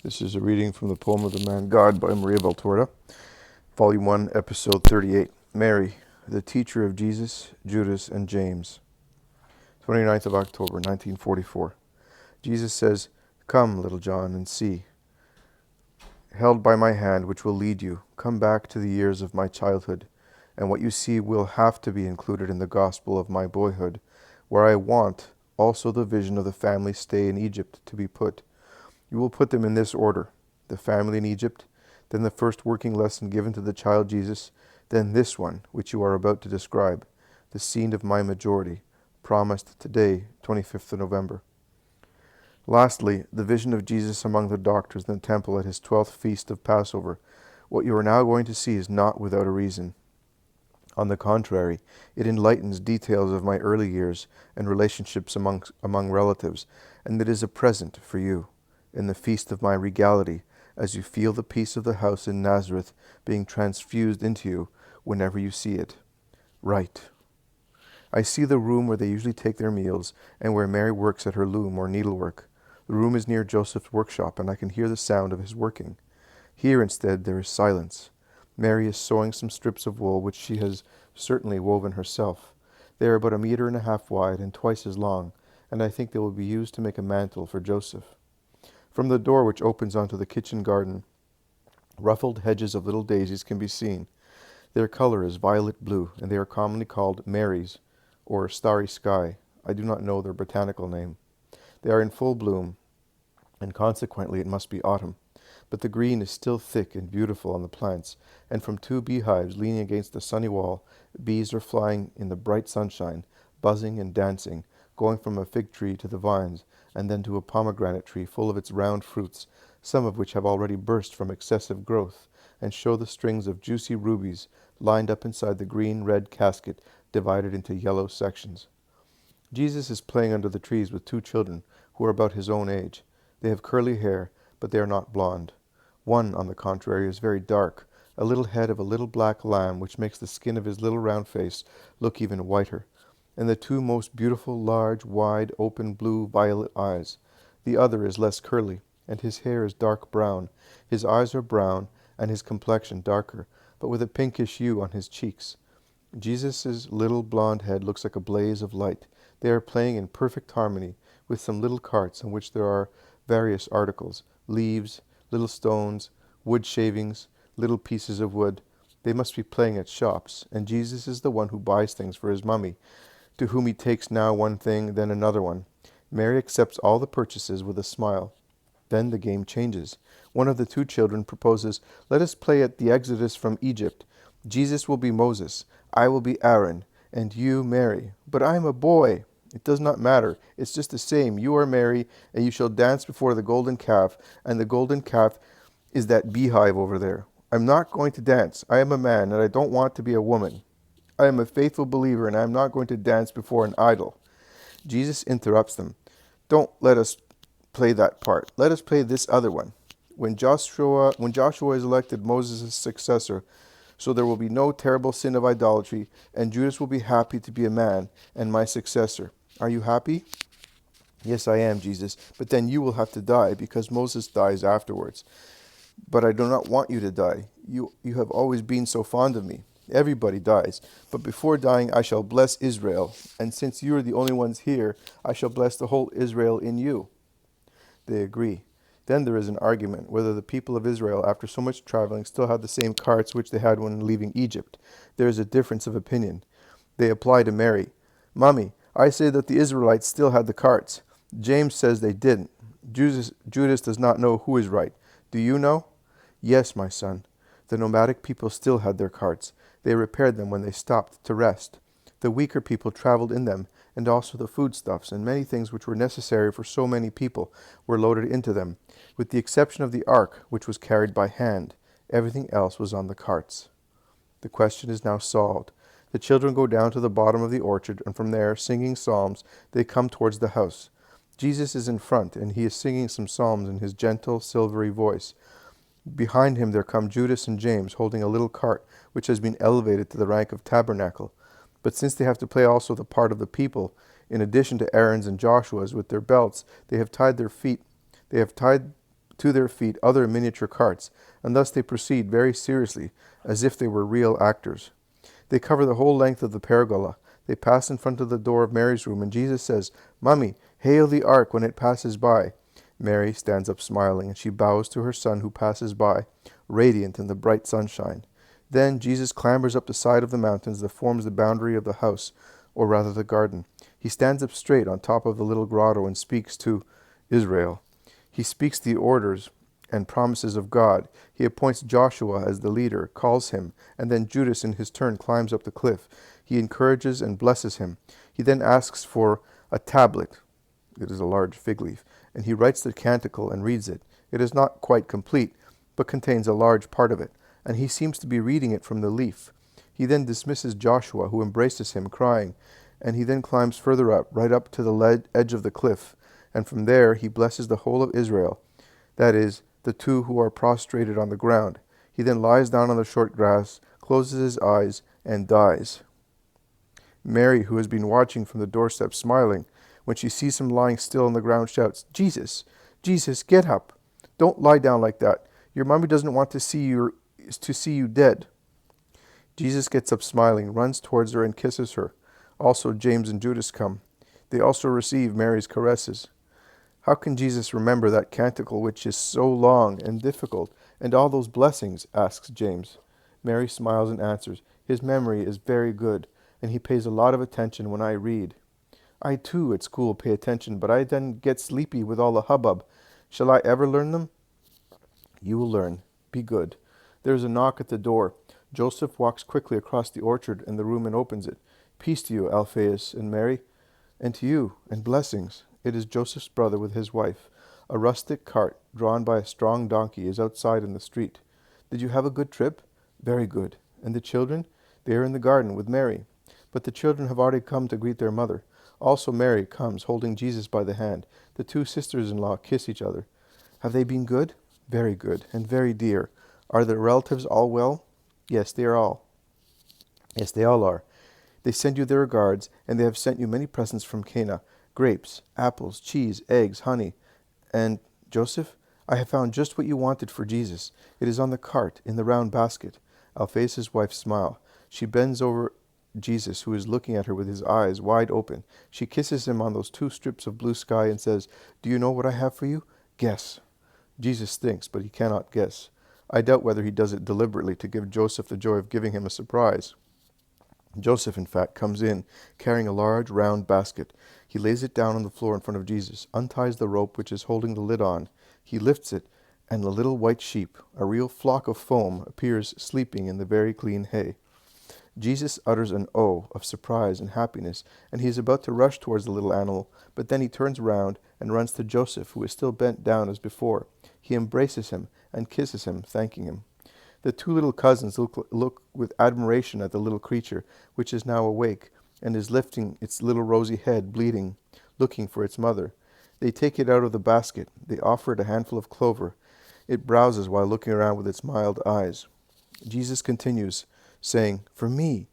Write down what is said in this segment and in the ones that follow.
This is a reading from the poem of the Man God by Maria Valtorta, Volume 1, Episode 38. Mary, the teacher of Jesus, Judas, and James. 29th of October, 1944. Jesus says, "Come, little John, and see. Held by my hand, which will lead you, come back to the years of my childhood, and what you see will have to be included in the gospel of my boyhood, where I want also the vision of the family stay in Egypt to be put. You will put them in this order: the family in Egypt, then the first working lesson given to the child Jesus, then this one, which you are about to describe, the scene of my majority, promised today, 25th of November. Lastly, the vision of Jesus among the doctors in the temple at his 12th feast of Passover. What you are now going to see is not without a reason. On the contrary, it enlightens details of my early years and relationships among relatives, and it is a present for you in the feast of my regality, as you feel the peace of the house in Nazareth being transfused into you whenever you see it. Right. I see the room where they usually take their meals, and where Mary works at her loom or needlework. The room is near Joseph's workshop, and I can hear the sound of his working. Here, instead, there is silence. Mary is sewing some strips of wool, which she has certainly woven herself. They are about 1.5 meters wide and twice as long, and I think they will be used to make a mantle for Joseph. From the door which opens onto the kitchen garden, ruffled hedges of little daisies can be seen. Their color is violet blue, and they are commonly called Marys, or starry sky. I do not know their botanical name. They are in full bloom, and consequently it must be autumn. But the green is still thick and beautiful on the plants, and from 2 beehives leaning against the sunny wall, bees are flying in the bright sunshine, buzzing and dancing, going from a fig tree to the vines, and then to a pomegranate tree full of its round fruits, some of which have already burst from excessive growth, and show the strings of juicy rubies lined up inside the green-red casket divided into yellow sections. Jesus is playing under the trees with 2 children, who are about his own age. They have curly hair, but they are not blonde. One, on the contrary, is very dark, a little head of a little black lamb, which makes the skin of his little round face look even whiter, and the 2 most beautiful, large, wide, open, blue-violet eyes. The other is less curly, and his hair is dark brown. His eyes are brown, and his complexion darker, but with a pinkish hue on his cheeks. Jesus' little blonde head looks like a blaze of light. They are playing in perfect harmony, with some little carts on which there are various articles, leaves, little stones, wood shavings, little pieces of wood. They must be playing at shops, and Jesus is the one who buys things for his mummy, to whom he takes now one thing, then another one. Mary accepts all the purchases with a smile. Then the game changes. One of the 2 children proposes, "Let us play at the Exodus from Egypt. Jesus will be Moses, I will be Aaron, and you Mary. But I am a boy." "It does not matter. It's just the same. You are Mary, and you shall dance before the golden calf, and the golden calf is that beehive over there." "I'm not going to dance. I am a man, and I don't want to be a woman. I am a faithful believer, and I am not going to dance before an idol." Jesus interrupts them. "Don't let us play that part. Let us play this other one. When Joshua is elected Moses' successor, so there will be no terrible sin of idolatry, and Judas will be happy to be a man and my successor. Are you happy?" "Yes, I am, Jesus, but then you will have to die, because Moses dies afterwards." "But I do not want you to die. You have always been so fond of me." "Everybody dies, but before dying I shall bless Israel, and since you are the only ones here, I shall bless the whole Israel in you." They agree. Then there is an argument whether the people of Israel, after so much traveling, still have the same carts which they had when leaving Egypt. There is a difference of opinion. They apply to Mary. "Mummy, I say that the Israelites still had the carts. James says they didn't. Judas does not know who is right. Do you know?" "Yes, my son. The nomadic people still had their carts. They repaired them when they stopped to rest. The weaker people traveled in them, and also the foodstuffs, and many things which were necessary for so many people were loaded into them, with the exception of the ark, which was carried by hand. Everything else was on the carts." The question is now solved. The children go down to the bottom of the orchard, and from there, singing psalms, they come towards the house. Jesus is in front, and he is singing some psalms in his gentle, silvery voice. Behind him there come Judas and James, holding a little cart, which has been elevated to the rank of tabernacle. But since they have to play also the part of the people, in addition to Aaron's and Joshua's with their belts, they have tied to their feet other miniature carts, and thus they proceed very seriously, as if they were real actors. They cover the whole length of the pergola. They pass in front of the door of Mary's room, and Jesus says, "Mummy, hail the ark when it passes by." Mary stands up smiling, and she bows to her son who passes by, radiant in the bright sunshine. Then Jesus clambers up the side of the mountains that forms the boundary of the house, or rather the garden. He stands up straight on top of the little grotto and speaks to Israel. He speaks the orders and promises of God. He appoints Joshua as the leader, calls him, and then Judas in his turn climbs up the cliff. He encourages and blesses him. He then asks for a tablet. It is a large fig leaf, and he writes the canticle and reads it. It is not quite complete, but contains a large part of it, and he seems to be reading it from the leaf. He then dismisses Joshua, who embraces him, crying, and he then climbs further up, right up to the edge of the cliff, and from there he blesses the whole of Israel, that is, the two who are prostrated on the ground. He then lies down on the short grass, closes his eyes, and dies. Mary, who has been watching from the doorstep, smiling, when she sees him lying still on the ground, shouts, "Jesus, Jesus, get up! Don't lie down like that. Your mommy doesn't want to see you dead." Jesus gets up smiling, runs towards her, and kisses her. Also James and Judas come. They also receive Mary's caresses. How can Jesus remember that canticle which is so long and difficult, and all those blessings? Asks James. Mary smiles and answers, "His memory is very good, and he pays a lot of attention when I read. I too at school pay attention, but I then get sleepy with all the hubbub. Shall I ever learn them?" "You will learn. Be good." There is a knock at the door. Joseph walks quickly across the orchard and the room and opens it. "Peace to you, Alphaeus and Mary." "And to you, and blessings." It is Joseph's brother with his wife. A rustic cart, drawn by a strong donkey, is outside in the street. "Did you have a good trip?" "Very good." "And the children?" "They are in the garden with Mary." But the children have already come to greet their mother. Also Mary comes, holding Jesus by the hand. The two sisters-in-law kiss each other. "Have they been good?" "Very good, and very dear." "Are the relatives all well?" Yes, they all are. "They send you their regards, and they have sent you many presents from Cana, grapes, apples, cheese, eggs, honey. And, Joseph, I have found just what you wanted for Jesus. It is on the cart, in the round basket." Alphaeus' wife smiles. She bends over Jesus, who is looking at her with his eyes wide open. She kisses him on those two strips of blue sky and says, "Do you know what I have for you? Guess." Jesus thinks, but he cannot guess. I doubt whether he does it deliberately to give Joseph the joy of giving him a surprise. Joseph, in fact, comes in, carrying a large, round basket. He lays it down on the floor in front of Jesus, unties the rope which is holding the lid on. He lifts it, and a little white sheep, a real flock of foam, appears sleeping in the very clean hay. Jesus utters an "oh" of surprise and happiness, and he is about to rush towards the little animal, but then he turns round and runs to Joseph, who is still bent down as before. He embraces him and kisses him, thanking him. The two little cousins look with admiration at the little creature, which is now awake, and is lifting its little rosy head, bleeding, looking for its mother. They take it out of the basket. They offer it a handful of clover. It browses while looking around with its mild eyes. Jesus continues, saying, for me,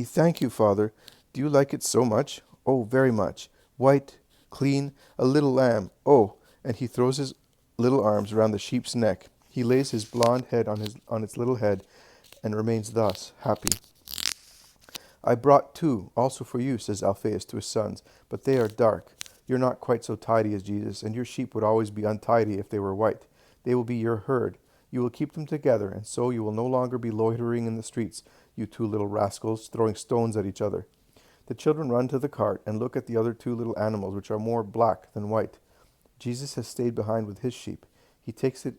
thank you, Father. Do you like it so much?" "Oh, very much. White, clean, a little lamb. Oh," and he throws his little arms around the sheep's neck. He lays his blond head on its little head and remains thus, happy. "I brought two, also for you," says Alphaeus to his sons, "but they are dark. You're not quite so tidy as Jesus, and your sheep would always be untidy if they were white. They will be your herd. You will keep them together, and so you will no longer be loitering in the streets, you two little rascals, throwing stones at each other." The children run to the cart and look at the other two little animals, which are more black than white. Jesus has stayed behind with his sheep. He takes it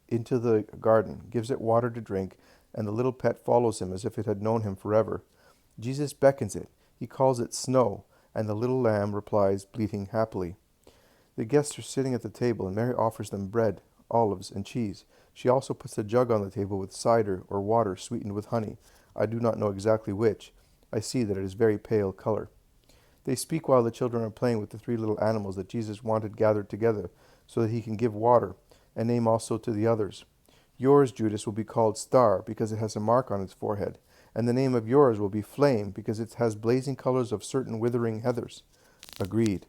into the garden, gives it water to drink, and the little pet follows him as if it had known him forever. Jesus beckons it. He calls it Snow, and the little lamb replies, bleating happily. The guests are sitting at the table, and Mary offers them bread, olives, and cheese. She also puts a jug on the table with cider or water sweetened with honey. I do not know exactly which. I see that it is very pale color. They speak while the children are playing with the three little animals that Jesus wanted gathered together, so that he can give water, and name also to the others. "Yours, Judas, will be called Star, because it has a mark on its forehead, and the name of yours will be Flame, because it has blazing colors of certain withering heathers." Agreed.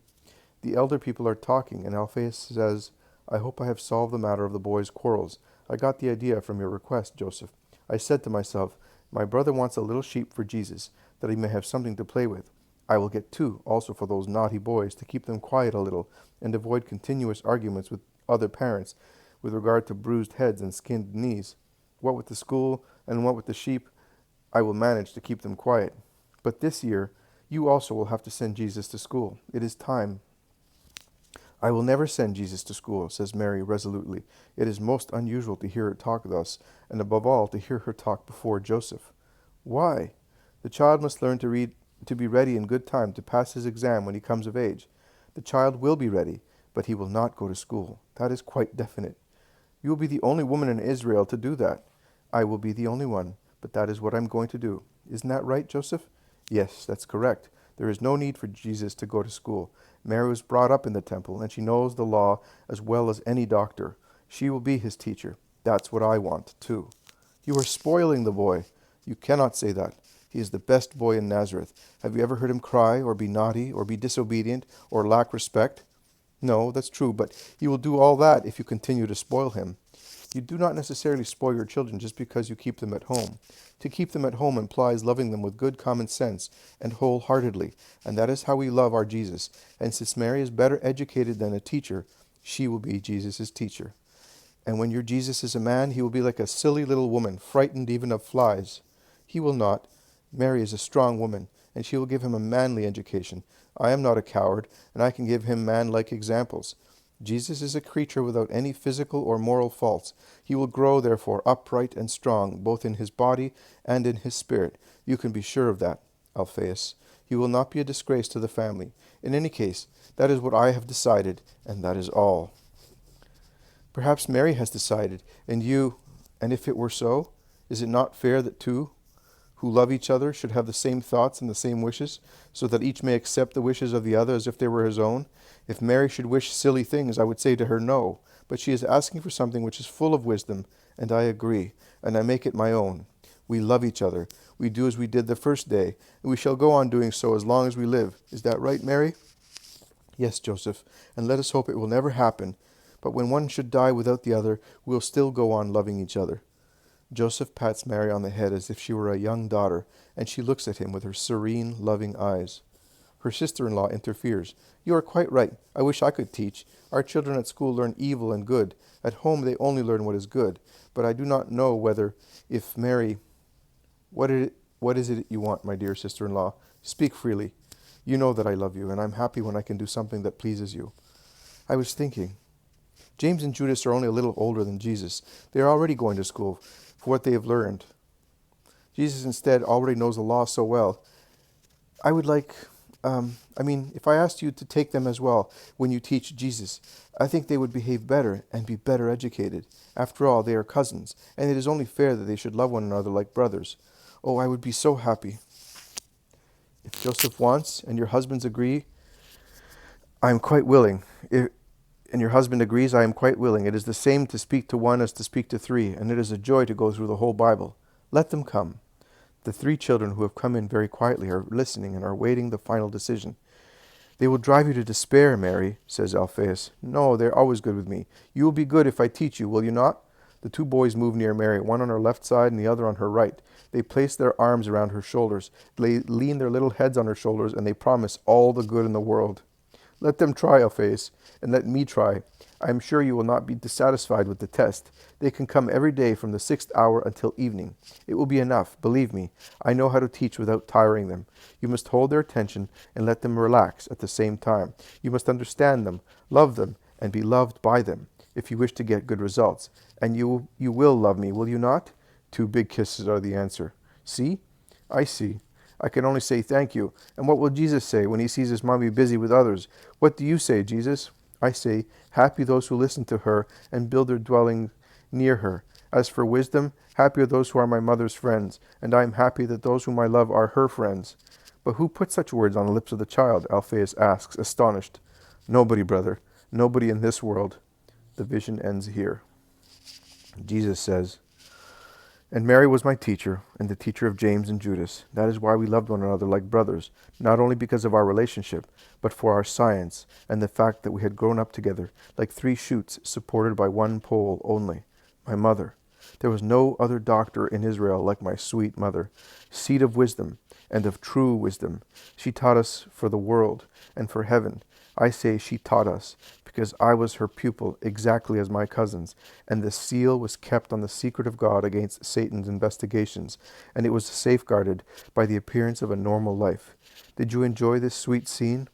The elder people are talking, and Alphaeus says, I hope I have solved the matter of the boys' quarrels. I got the idea from your request, Joseph. I said to myself, my brother wants a little sheep for Jesus, that he may have something to play with. I will get two, also for those naughty boys, to keep them quiet a little, and avoid continuous arguments with other parents with regard to bruised heads and skinned knees. What with the school, and what with the sheep, I will manage to keep them quiet. But this year, you also will have to send Jesus to school. It is time. I will never send Jesus to school, says Mary resolutely. It is most unusual to hear her talk thus, and above all, to hear her talk before Joseph. Why? The child must learn to read, to be ready in good time to pass his exam when he comes of age. The child will be ready, but he will not go to school. That is quite definite. You will be the only woman in Israel to do that. I will be the only one, but that is what I'm going to do. Isn't that right, Joseph? Yes, that's correct. There is no need for Jesus to go to school. Mary was brought up in the temple, and she knows the law as well as any doctor. She will be his teacher. That's what I want, too. You are spoiling the boy. You cannot say that. He is the best boy in Nazareth. Have you ever heard him cry, or be naughty, or be disobedient, or lack respect? No, that's true, but he will do all that if you continue to spoil him. You do not necessarily spoil your children just because you keep them at home. To keep them at home implies loving them with good common sense and wholeheartedly, and that is how we love our Jesus. And since Mary is better educated than a teacher, she will be Jesus' teacher. And when your Jesus is a man, he will be like a silly little woman, frightened even of flies. He will not. Mary is a strong woman, and she will give him a manly education. I am not a coward, and I can give him man-like examples. Jesus is a creature without any physical or moral faults. He will grow, therefore, upright and strong, both in his body and in his spirit. You can be sure of that, Alphaeus. He will not be a disgrace to the family. In any case, that is what I have decided, and that is all. Perhaps Mary has decided, and if it were so, is it not fair that two who love each other should have the same thoughts and the same wishes, so that each may accept the wishes of the other as if they were his own? If Mary should wish silly things, I would say to her no, but she is asking for something which is full of wisdom, and I agree, and I make it my own. We love each other. We do as we did the first day, and we shall go on doing so as long as we live. Is that right, Mary? Yes, Joseph, and let us hope it will never happen. But when one should die without the other, we will still go on loving each other. Joseph pats Mary on the head as if she were a young daughter, and she looks at him with her serene, loving eyes. Her sister-in-law interferes. You are quite right. I wish I could teach. Our children at school learn evil and good. At home they only learn what is good. But I do not know if Mary... What is it you want, my dear sister-in-law? Speak freely. You know that I love you, and I'm happy when I can do something that pleases you. I was thinking, James and Judas are only a little older than Jesus. They are already going to school for what they have learned. Jesus instead already knows the law so well. I would like, if I asked you to take them as well when you teach Jesus, I think they would behave better and be better educated. After all, they are cousins, and it is only fair that they should love one another like brothers. Oh, I would be so happy. If Joseph wants, and your husbands agree, I am quite willing. And your husband agrees, I am quite willing. It is the same to speak to one as to speak to three, and it is a joy to go through the whole Bible. Let them come. The three children who have come in very quietly are listening and are waiting the final decision. They will drive you to despair, Mary, says Alphaeus. No, they are always good with me. You will be good if I teach you, will you not? The two boys move near Mary, one on her left side and the other on her right. They place their arms around her shoulders. They lean their little heads on her shoulders, and they promise all the good in the world. Let them try, Alphaeus, and let me try. I am sure you will not be dissatisfied with the test. They can come every day from the 6th hour until evening. It will be enough, believe me. I know how to teach without tiring them. You must hold their attention and let them relax at the same time. You must understand them, love them, and be loved by them, if you wish to get good results. And you will love me, will you not? 2 big kisses are the answer. See? I see. I can only say thank you. And what will Jesus say when he sees his mommy busy with others? What do you say, Jesus? I say, happy those who listen to her and build their dwelling near her. As for wisdom, happy are those who are my mother's friends, and I am happy that those whom I love are her friends. But who put such words on the lips of the child? Alphaeus asks, astonished. Nobody, brother. Nobody in this world. The vision ends here. Jesus says, And Mary was my teacher, and the teacher of James and Judas. That is why we loved one another like brothers, not only because of our relationship, but for our science and the fact that we had grown up together, like three shoots supported by one pole only. My mother. There was no other doctor in Israel like my sweet mother, seed of wisdom and of true wisdom. She taught us for the world and for heaven. I say she taught us, because I was her pupil exactly as my cousins, and the seal was kept on the secret of God against Satan's investigations, and it was safeguarded by the appearance of a normal life. Did you enjoy this sweet scene?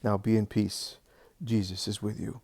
Now be in peace. Jesus is with you.